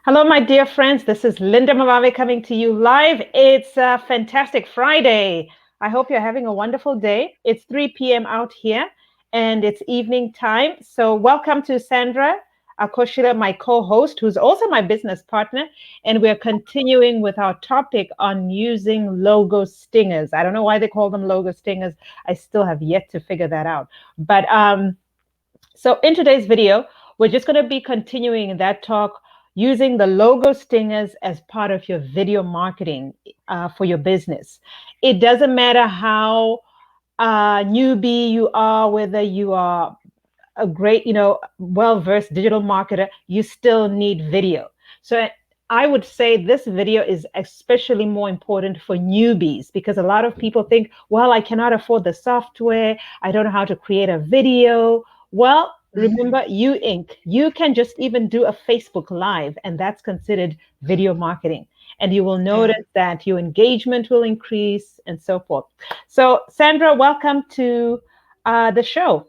Hello, my dear friends. This is Linda Mavave coming to you live. It's a fantastic Friday. I hope you're having a wonderful day. It's 3 p.m. out here and it's evening time. So, welcome to Sandra Akoshila, my co host, who's also my business partner. And we're continuing with our topic on using logo stingers. I don't know why they call them logo stingers. I still have yet to figure that out. So in today's video, we're just going to be continuing that talk using the logo stingers as part of your video marketing for your business. It doesn't matter how newbie you are, whether you are a great, well-versed digital marketer, you still need video. So I would say this video is especially more important for newbies because a lot of people think, well, I cannot afford the software. I don't know how to create a video. Well, remember, you Inc. You can just even do a Facebook Live, and that's considered video marketing. And you will Yeah. notice that your engagement will increase and so forth. So, Sandra, welcome to the show.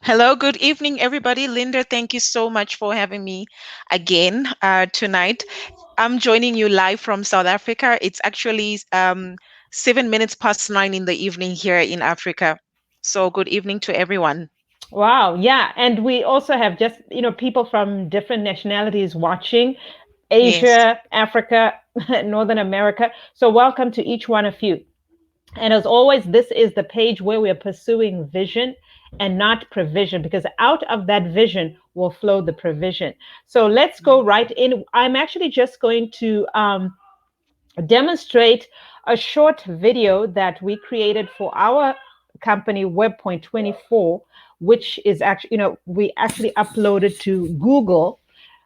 Hello, good evening, everybody. Linda, thank you so much for having me again tonight. I'm joining you live from South Africa. It's actually 7 minutes past 9 in the evening here in Africa. So, good evening to everyone. Wow, yeah. And we also have just, people from different nationalities watching, Yes. Asia, Africa, Northern America. So welcome to each one of you. And as always, this is the page where we are pursuing vision and not provision, because out of that vision will flow the provision. So let's go right in. I'm actually just going to demonstrate a short video that we created for our company WebPoint 24, which is actually, we actually uploaded to Google,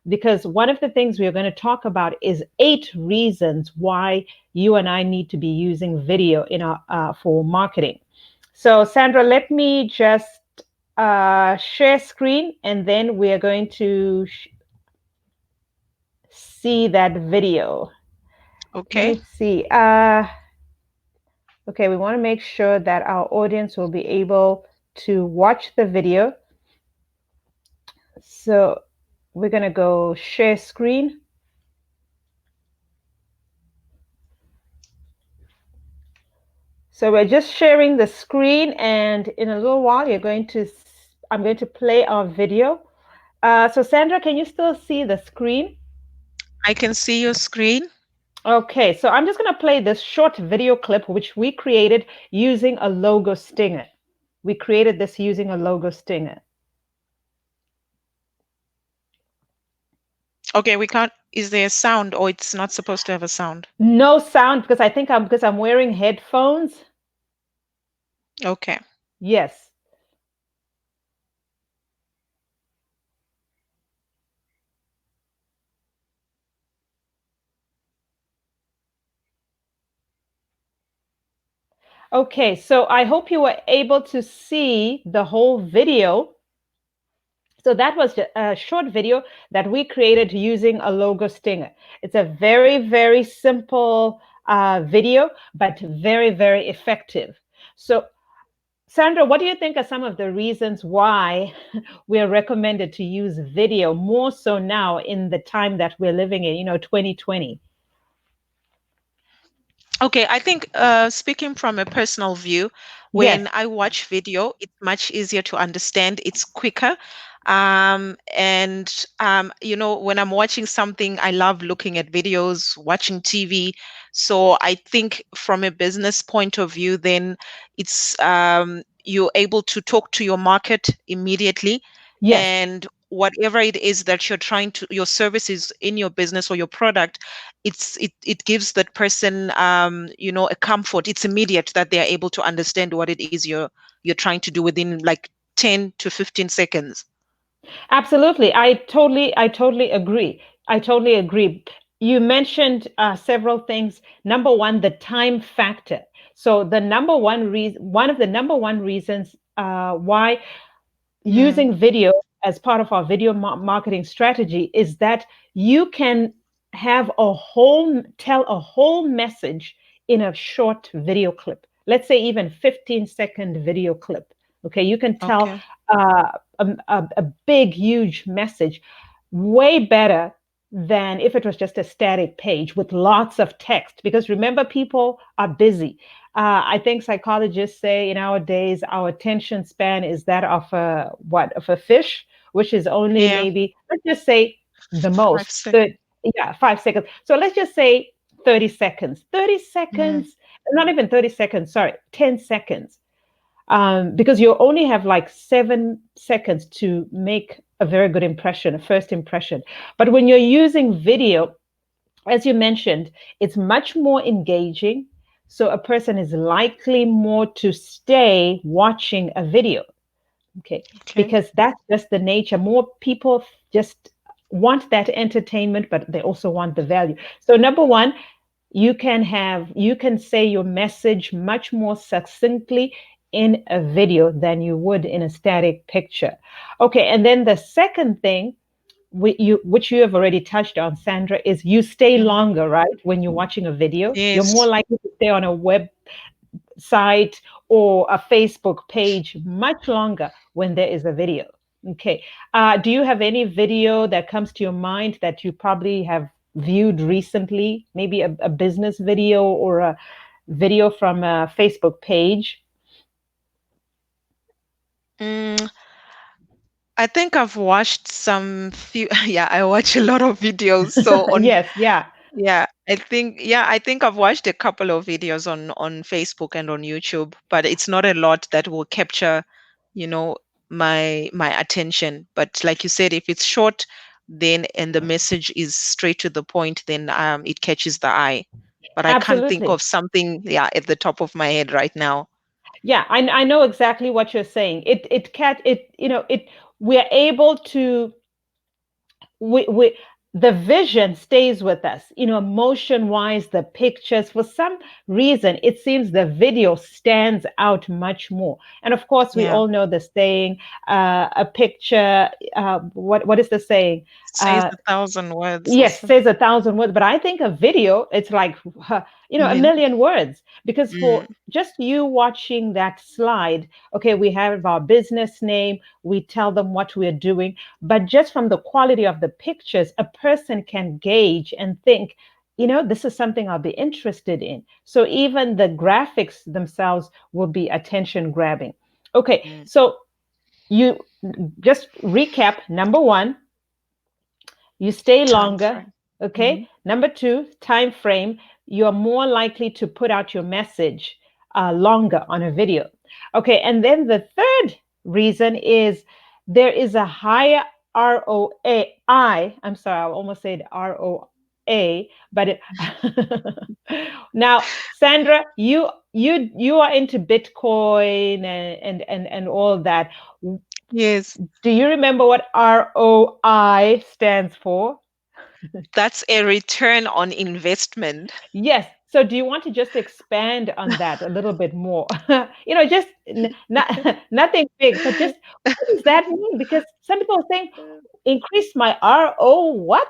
because one of the things we are going to talk about is 8 reasons why you and I need to be using video in our for marketing. So Sandra, let me just share screen, and then we are going to see that video. Let Okay. me see. Okay, we want to make sure that our audience will be able to watch the video. So we're going to go share screen. So we're just sharing the screen, and in a little while, I'm going to play our video. So Sandra, can you still see the screen? I can see your screen. Okay, so I'm just going to play this short video clip, which we created using a logo stinger. We created this using a logo stinger. Okay, we can't. Is there a sound or it's not supposed to have a sound? No sound because because I'm wearing headphones. Okay. Yes. Okay, so I hope you were able to see the whole video. So that was a short video that we created using a logo stinger. It's a very, very simple video, but very, very effective. So Sandra, what do you think are some of the reasons why we are recommended to use video more so now in the time that we're living in, 2020? Okay, I think speaking from a personal view, Yes, when I watch video, it's much easier to understand. It's quicker. When I'm watching something, I love looking at videos, watching TV. So I think from a business point of view, then it's you're able to talk to your market immediately, yes. and whatever it is that you're trying to, your services in your business or your product, it gives that person a comfort. It's immediate that they are able to understand what it is you're trying to do within like 10 to 15 seconds. Absolutely. I totally agree. I totally agree. You mentioned several things. Number one, the time factor. So the number one reason, one of the number one reasons why Mm, using video as part of our video marketing strategy is that you can tell a whole message in a short video clip. Let's say even 15-second video clip. Okay, you can tell okay. a big, huge message way better than if it was just a static page with lots of text. Because remember, people are busy. I think psychologists say nowadays our attention span is that of a what of a fish, which is only Yeah, maybe, let's just say, the five most seconds. yeah, 5 seconds. So let's just say 30 seconds. 30 Mm, seconds, not even 30 seconds. Sorry, 10 seconds, because you only have like 7 seconds to make a very good impression, a first impression. But when you're using video, as you mentioned, it's much more engaging. So a person is likely more to stay watching a video. Okay. okay. Because that's just the nature. More people just want that entertainment, but they also want the value. So, number one, you can say your message much more succinctly in a video than you would in a static picture. Okay, and then the second thing, which you have already touched on, Sandra, is you stay Mm, longer, right? When you're watching a video, you're more yes. likely to stay on a website or a Facebook page much longer when there is a video. Okay. Do you have any video that comes to your mind that you probably have viewed recently? Maybe a business video or a video from a Facebook page? Mm, I think I've watched some few, yeah, I watch a lot of videos. So on, Yes, yeah, yeah, I think I've watched a couple of videos on Facebook and on YouTube, but it's not a lot that will capture, you know, my attention. But like you said, if it's short, then and the message is straight to the point, then it catches the eye. But I can't think absolutely. of something, yeah, at the top of my head right now. Yeah, I know exactly what you're saying. It we're able to we the vision stays with us, emotion wise, the pictures. For some reason it seems the video stands out much more. And of course we Yeah, all know the saying, a picture, what is the saying? says uh, a thousand words or Yes, something. says 1,000 words, but I think a video, it's like, a Yeah. million words. Because for Mm, just you watching that slide, okay, we have our business name, we tell them what we're doing, but just from the quality of the pictures, a person can gauge and think, this is something I'll be interested in. So even the graphics themselves will be attention grabbing. Okay, mm. so you just recap. Number one, you stay Time longer. frame. Okay. Mm. Number two, time frame. You're more likely to put out your message longer on a video. Okay. And then the third reason is there is a higher ROA. I'm sorry, I almost said ROA, but now, Sandra, you are into Bitcoin and all that. Yes, Do you remember what ROI stands for? that's a return on investment. Yes. So do you want to just expand on that a little bit more? Just not nothing big, but just what does that mean? Because some people are saying increase my RO what?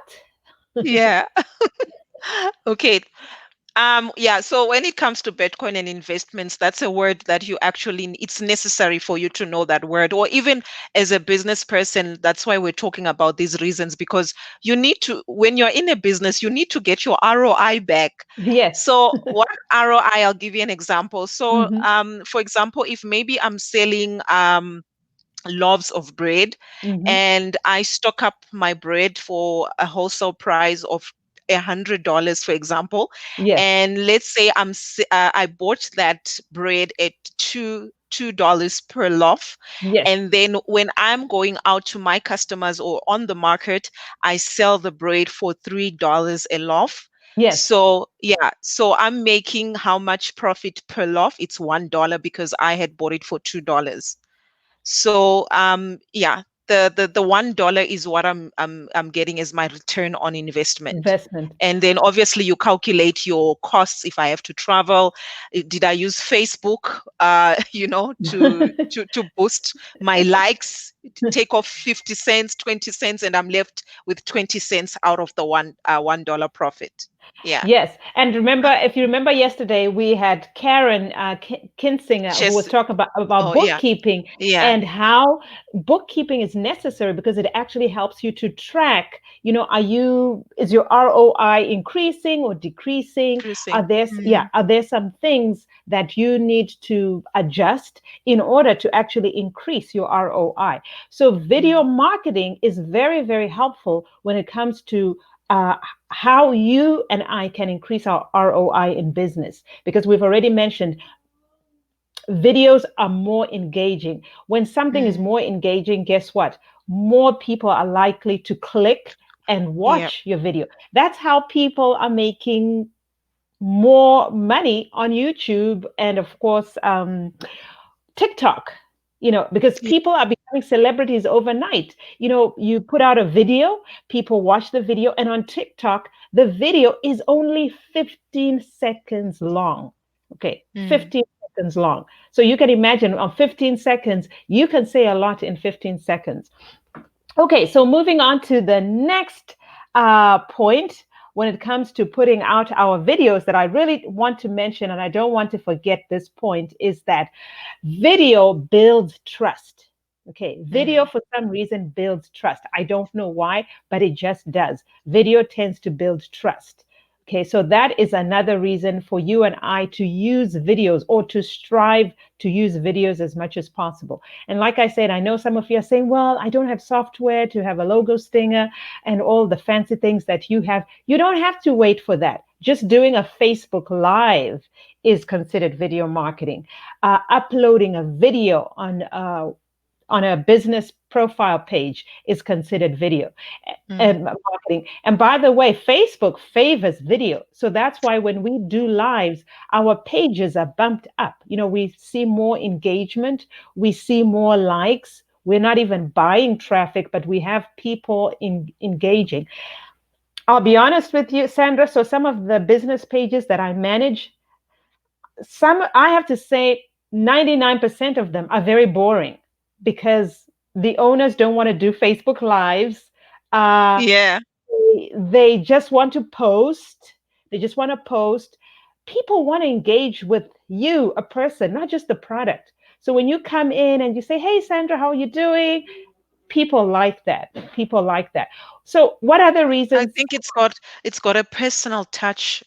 Yeah. Okay. Yeah, so when it comes to Bitcoin and investments, that's a word that you actually, it's necessary for you to know that word, or even as a business person. That's why we're talking about these reasons, because you need to, when you're in a business, you need to get your ROI back. Yes. So, what ROI? I'll give you an example. So, Hmm. for example, if maybe I'm selling loaves of bread Hmm. and I stock up my bread for a wholesale price of $100, for example, Yes. and let's say I bought that bread at $2 per loaf, Yes. and then when I'm going out to my customers or on the market, I sell the bread for $3 a loaf. Yes. So yeah, so I'm making how much profit per loaf? It's $1 because I had bought it for $2. So yeah, the $1 is what I'm getting as my return on investment. Investment. And then obviously you calculate your costs if I have to travel. Did I use Facebook, to boost my likes? take off 50 cents, 20 cents, and I'm left with 20 cents out of the $1 profit. Yeah. Yes, and remember, if you remember yesterday, we had Karen Kinsinger who was Just, talking about oh yeah. bookkeeping Yeah. and how bookkeeping is necessary because it actually helps you to track. Is your ROI increasing or decreasing? Increasing. Are there some things that you need to adjust in order to actually increase your ROI? So video Mm, marketing is very, very helpful when it comes to uh, how you and I can increase our ROI in business because we've already mentioned videos are more engaging. When something is mm, more engaging, guess what? More people are likely to click and yeah. watch your video. That's how people are making more money on YouTube and, of course, TikTok, because Yeah. people are becoming celebrities overnight. You put out a video, people watch the video, and on TikTok, the video is only 15 seconds long. Okay, Mm, 15 seconds long. So you can imagine on 15 seconds, you can say a lot in 15 seconds. Okay, so moving on to the next point when it comes to putting out our videos that I really want to mention, and I don't want to forget this point, is that video builds trust. Okay, video mm, for some reason builds trust. I don't know why, but it just does. Video tends to build trust. Okay, so that is another reason for you and I to use videos or to strive to use videos as much as possible. And like I said, I know some of you are saying, well, I don't have software to have a logo stinger and all the fancy things that you have. You don't have to wait for that. Just doing a Facebook Live is considered video marketing. Uploading a video on a business profile page is considered video mm. marketing. And by the way, Facebook favors video. So that's why when we do lives, our pages are bumped up. We see more engagement, we see more likes. We're not even buying traffic, but we have people engaging. I'll be honest with you, Sandra. So some of the business pages that I manage, some I have to say 99% of them are very boring because the owners don't want to do Facebook lives. Uh, Yeah. they just want to post. They just want to post. People want to engage with you, a person, not just the product. So when you come in and you say, "Hey, Sandra, how are you doing?" People like that. People like that. So what are the I reasons? think it's got a personal touch.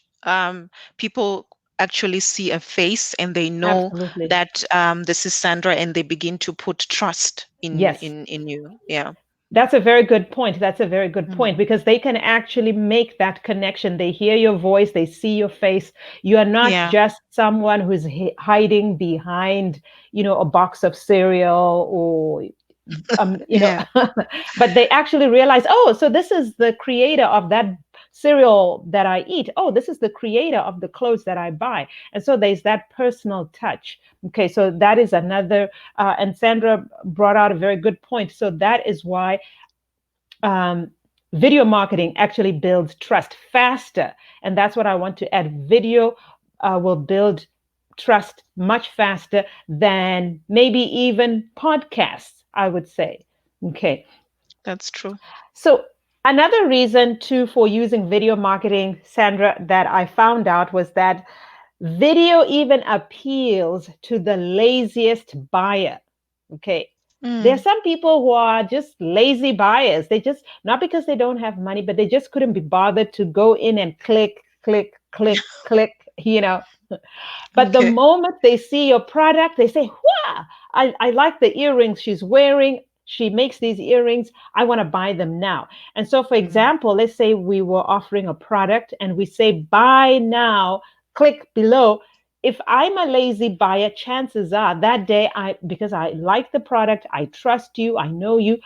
People actually see a face and they know Absolutely. that this is Sandra, and they begin to put trust in Yes. in in you. Yeah. That's a very good point. That's a very good point Mm. because they can actually make that connection. They hear your voice, they see your face. You are not Yeah. just someone who's hiding behind, a box of cereal or um, you know, Yeah. but they actually realize, oh, so this is the creator of that cereal that I eat. Oh, this is the creator of the clothes that I buy. And so there's that personal touch. Okay, so that is another, and Sandra brought out a very good point. So that is why um, video marketing actually builds trust faster. And that's what I want to add. Video will build trust much faster than maybe even podcasts, I would say. Okay. That's true. So, another reason too for using video marketing, Sandra, that I found out was that video even appeals to the laziest buyer. Okay. There are Mm. some people who are just lazy buyers. They just, not because they don't have money, but they just couldn't be bothered to go in and click, click, click, click. But the Okay. moment they see your product, they say, wow, I like the earrings she's wearing. She makes these earrings. I want to buy them now. And so, for Mm. example, let's say we were offering a product and we say, buy now, click below. If I'm a lazy buyer, chances are that day, because I like the product, I trust you, I know you,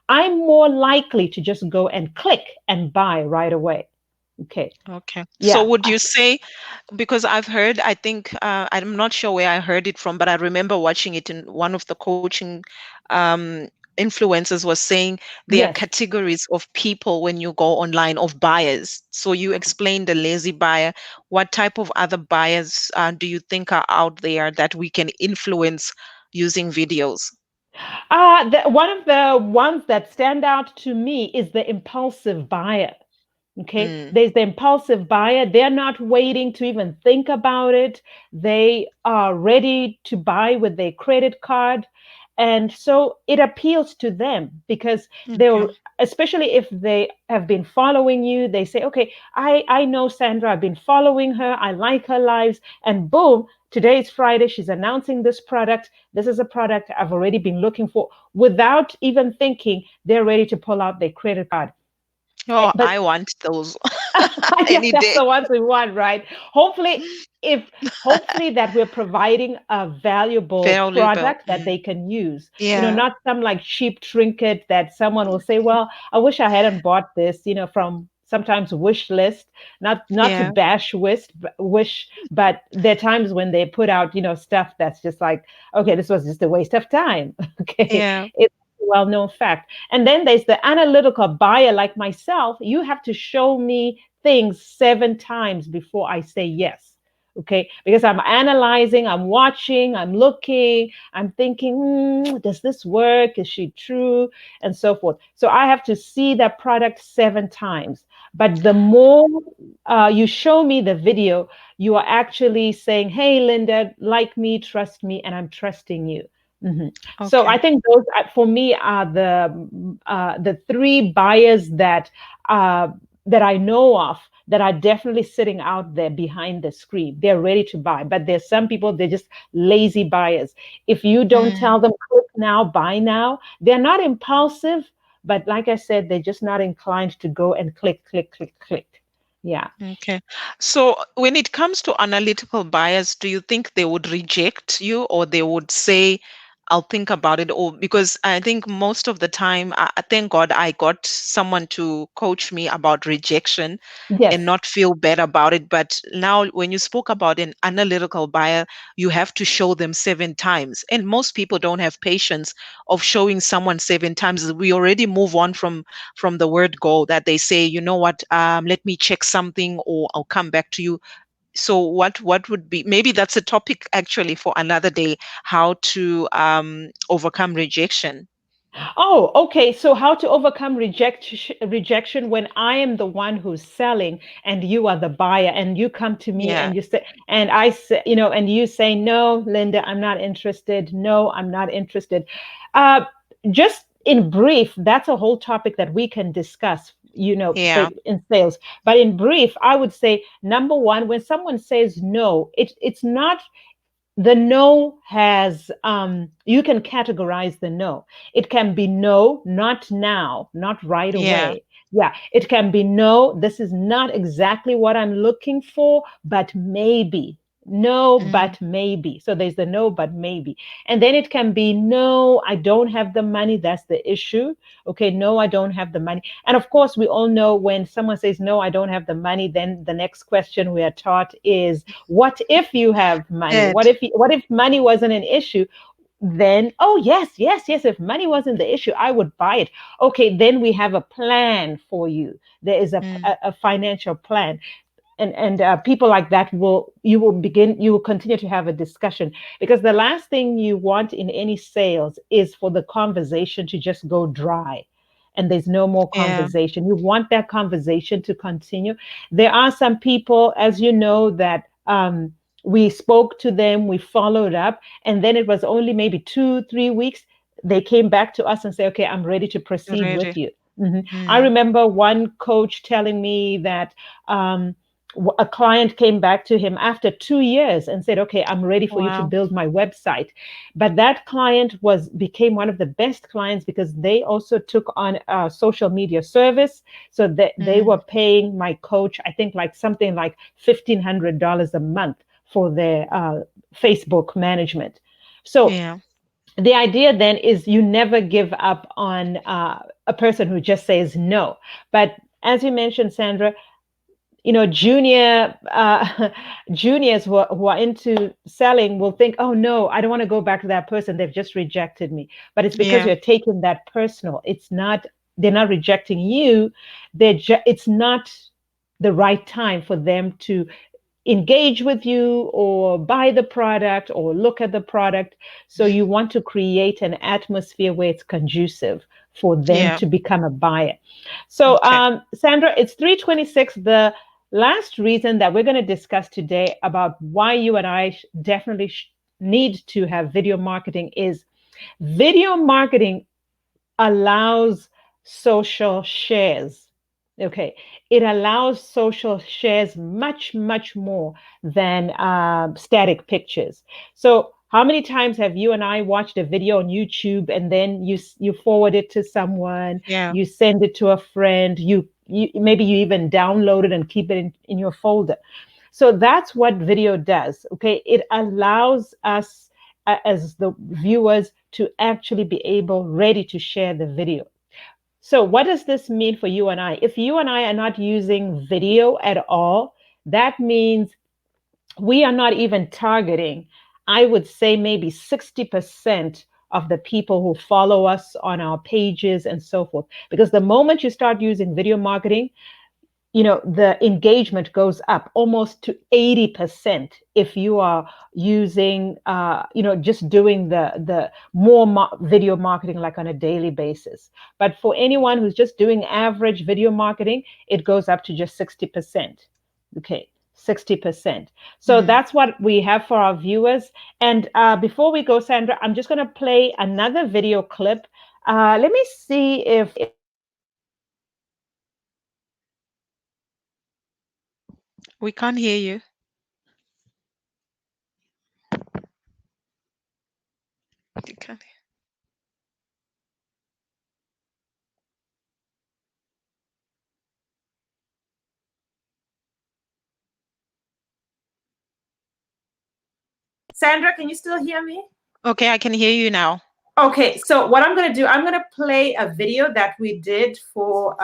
I'm more likely to just go and click and buy right away. Okay. Okay. So Yeah. would you say, because I've heard, I think, I'm not sure where I heard it from, but I remember watching it in one of the coaching um, influencers was saying there are Yes. categories of people when you go online, of buyers. So you explained the lazy buyer. What type of other buyers do you think are out there that we can influence using videos? One of the ones that stand out to me is the impulsive buyer. Okay, Mm, there's the impulsive buyer. They're not waiting to even think about it. They are ready to buy with their credit card. And so it appeals to them because okay. they'll, especially if they have been following you, they say, okay, I know Sandra, I've been following her, I like her lives, and boom, today is Friday, she's announcing this product. This is a product I've already been looking for. Without even thinking, they're ready to pull out their credit card. Oh, But I want those yeah, any that's day. the ones we want, right? Hopefully, if hopefully that we're providing a valuable Valuable. product that they can use. Yeah, Not some like cheap trinket that someone will say, "Well, I wish I hadn't bought this." From sometimes wish list, not to yeah, bash wish, but there are times when they put out stuff that's just like, okay, this was just a waste of time. Okay, yeah. it's a well-known fact. And then there's the analytical buyer like myself. You have to show me things 7 times before I say yes. Okay. Because I'm analyzing, I'm watching, I'm looking, I'm thinking, does this work? Is she true? And so forth. So I have to see that product 7 times. But the more you show me the video, you are actually saying, hey, Linda, like me, trust me, and I'm trusting you. Mhm. So I Okay. think those, for me, are the three buyers that I know of that are definitely sitting out there behind the screen. They're ready to buy, but there's some people, they're just lazy buyers. If you don't Mm, tell them click now, buy now, they're not impulsive, but like I said, they're just not inclined to go and click, click, click, click. Yeah. okay. So when it comes to analytical buyers, do you think they would reject you or they would say, I'll think about it? Or because I think most of the time, thank God I got someone to coach me about rejection and Yes. not feel bad about it. But now, when you spoke about an analytical buyer, you have to show them 7 times. And most people don't have patience of showing someone 7 times. We already move on from the word go that they say, you know what, let me check something or I'll come back to you. So what would be, maybe that's a topic actually for another day, how to overcome rejection. Oh, okay. So how to overcome rejection when I am the one who's selling and you are the buyer and you come to me Yeah, and you say and I say, and you say, "No, Linda, I'm not interested. No, I'm not interested." Uh just in brief, that's a whole topic that we can discuss, for yeah, in sales. But in brief, I would say number one, when someone says no, it's not the no has you can categorize the no. It can be no, not now, not right yeah. away. Yeah, it can be no, this is not exactly what I'm looking for, but maybe. No, Mm, but maybe. So there's the no, but maybe. And then it can be no, I don't have the money, that's the issue. Okay, no, I don't have the money. And of course, we all know when someone says no, I don't have the money, then the next question we are taught is, what if you have money? Ed. What if money wasn't an issue? Then, oh yes, yes, yes, if money wasn't the issue, I would buy it. Okay, then we have a plan for you. There is a, Mm, a, a financial plan. And people like that, you will continue to have a discussion, because the last thing you want in any sales is for the conversation to just go dry and there's no more yeah, conversation. You want that conversation to continue. There are some people, as you know, that we spoke to them, we followed up, and then it was only maybe 2 3 weeks they came back to us and say, okay, I'm ready to proceed with ready. you. I Mm, remember one coach telling me that um, a client came back to him after 2 years and said, okay, I'm ready for you to wow. build my website. But that client became one of the best clients because they also took on a social media service. So that they Mm, were paying my coach, I think, like something like $1,500 a month for their Facebook management. So yeah, the idea then is you never give up on a person who just says no. But as you mentioned, Sandra, juniors who are into selling will think, oh no, I don't want to go back to that person, they've just rejected me. But it's because yeah. you're taking that personal. It's not, they're not rejecting you. It's not the right time for them to engage with you or buy the product or look at the product. So you want to create an atmosphere where it's conducive for them Yeah. to become a buyer. So, Okay. Sandra, it's 3:26. The last reason that we're going to discuss today about why you and I definitely need to have video marketing is video marketing allows social shares. Okay, it allows social shares much, much more than static pictures. So, how many times have you and I watched a video on YouTube and then you forward it to someone, Yeah. you send it to a friend, you maybe you even download it and keep it in your folder. So that's what video does. Okay, it allows us as the viewers to actually be able ready to share the video. So what does this mean for you and I? If you and I are not using video at all, that means we are not even targeting, I would say maybe 60% of the people who follow us on our pages and so forth. Because the moment you start using video marketing, the engagement goes up almost to 80% if you are using just doing the more video marketing like on a daily basis. But for anyone who's just doing average video marketing, it goes up to just 60%. Okay, 60%. So Mm. that's what we have for our viewers. And before we go, Sandra, I'm just going to play another video clip. Let me see if We can't hear you. You can't. Sandra, can you still hear me? Okay, I can hear you now. Okay, so what I'm going to do, I'm going to play a video that we did for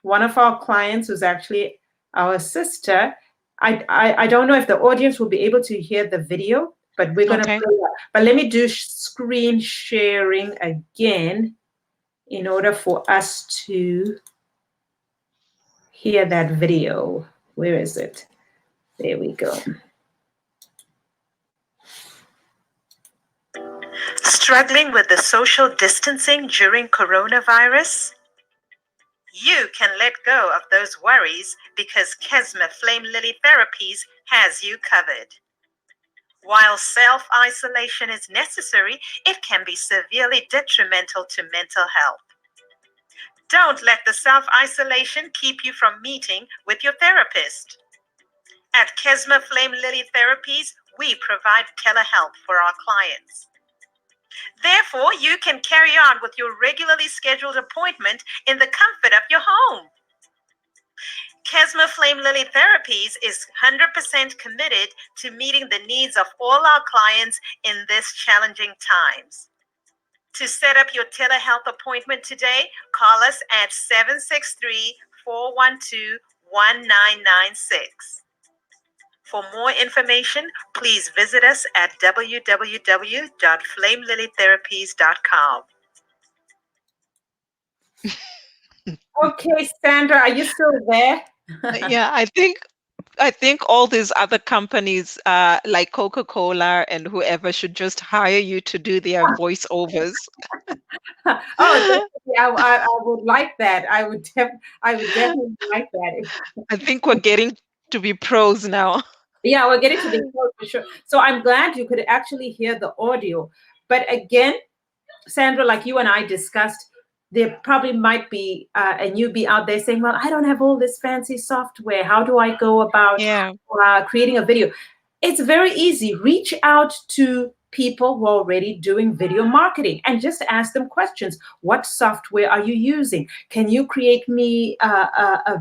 one of our clients who's actually our sister. I don't know if the audience will be able to hear the video, but we're going to Okay. play that. But let me do screen sharing again in order for us to hear that video. Where is it? There we go. Struggling with the social distancing during coronavirus? You can let go of those worries because Kesma Flame Lily Therapies has you covered. While self-isolation is necessary, it can be severely detrimental to mental health. Don't let the self-isolation keep you from meeting with your therapist. At Kesma Flame Lily Therapies, we provide telehealth for our clients. Therefore, you can carry on with your regularly scheduled appointment in the comfort of your home. Kesma Flame Lily Therapies is 100% committed to meeting the needs of all our clients in this challenging times. To set up your telehealth appointment today, call us at 763-412-1996. For more information, please visit us at www.flamelilytherapies.com. Okay, Sandra, are you still there? Yeah, I think all these other companies, like Coca-Cola and whoever, should just hire you to do their voiceovers. Oh, definitely. I would like that. I would definitely like that. I think we're getting to be pros now. Yeah, we're getting to be close for sure. So I'm glad you could actually hear the audio. But again, Sandra, like you and I discussed, there probably might be a newbie out there saying, well, I don't have all this fancy software. How do I go about Yeah. creating a video? It's very easy. Reach out to people who are already doing video marketing and just ask them questions. What software are you using? Can you create me a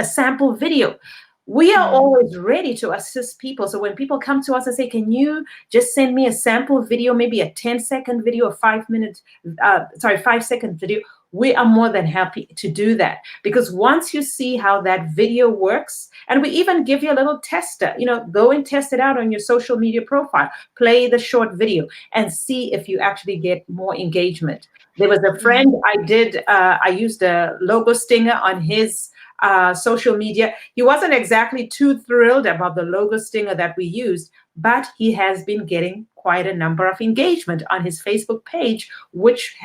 sample video? We are Mm. always ready to assist people. So when people come to us and say, can you just send me a sample video, maybe a 10-second video, a 5-second video, we are more than happy to do that. Because once you see how that video works, and we even give you a little tester, go and test it out on your social media profile, play the short video and see if you actually get more engagement. There was a friend Mhm. I used a logo stinger on his social media. He wasn't exactly too thrilled about the logo stinger that we used, but he has been getting quite a number of engagement on his Facebook page, which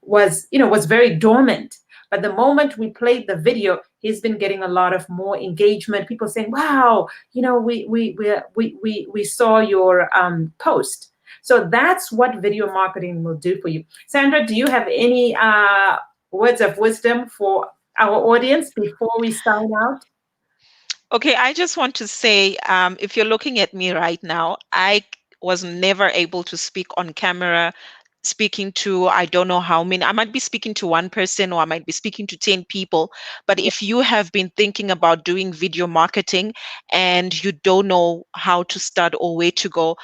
was very dormant. But the moment we played the video, he's been getting a lot of more engagement. People saying, "Wow, we saw your post." So that's what video marketing will do for you. Sandra, do you have any words of wisdom for our audience before we sign out? Okay, I just want to say, if you're looking at me right now, was never able to speak on camera, speaking to I don't know how many. I might be speaking to one person or I might be speaking to 10 people. But if you have been thinking about doing video marketing and you don't know how to start or where to go,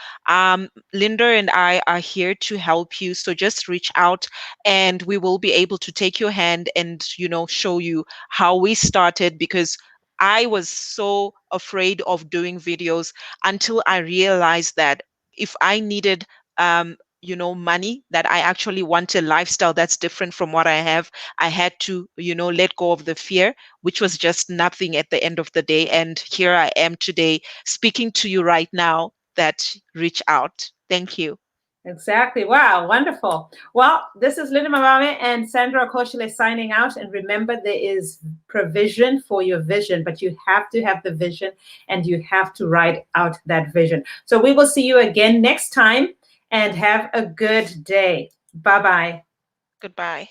Linda and I are here to help you. So just reach out and we will be able to take your hand and, show you how we started because I was so afraid of doing videos until I realized that if I needed, money, that I actually want a lifestyle that's different from what I have, I had to, let go of the fear, which was just nothing at the end of the day. And here I am today speaking to you right now that reach out. Thank you. Exactly. Wow, wonderful. Well, this is Linda Marame and Sandra Koshile signing out. And remember, there is provision for your vision, but you have to have the vision and you have to write out that vision. So we will see you again next time and have a good day. Bye bye. Goodbye.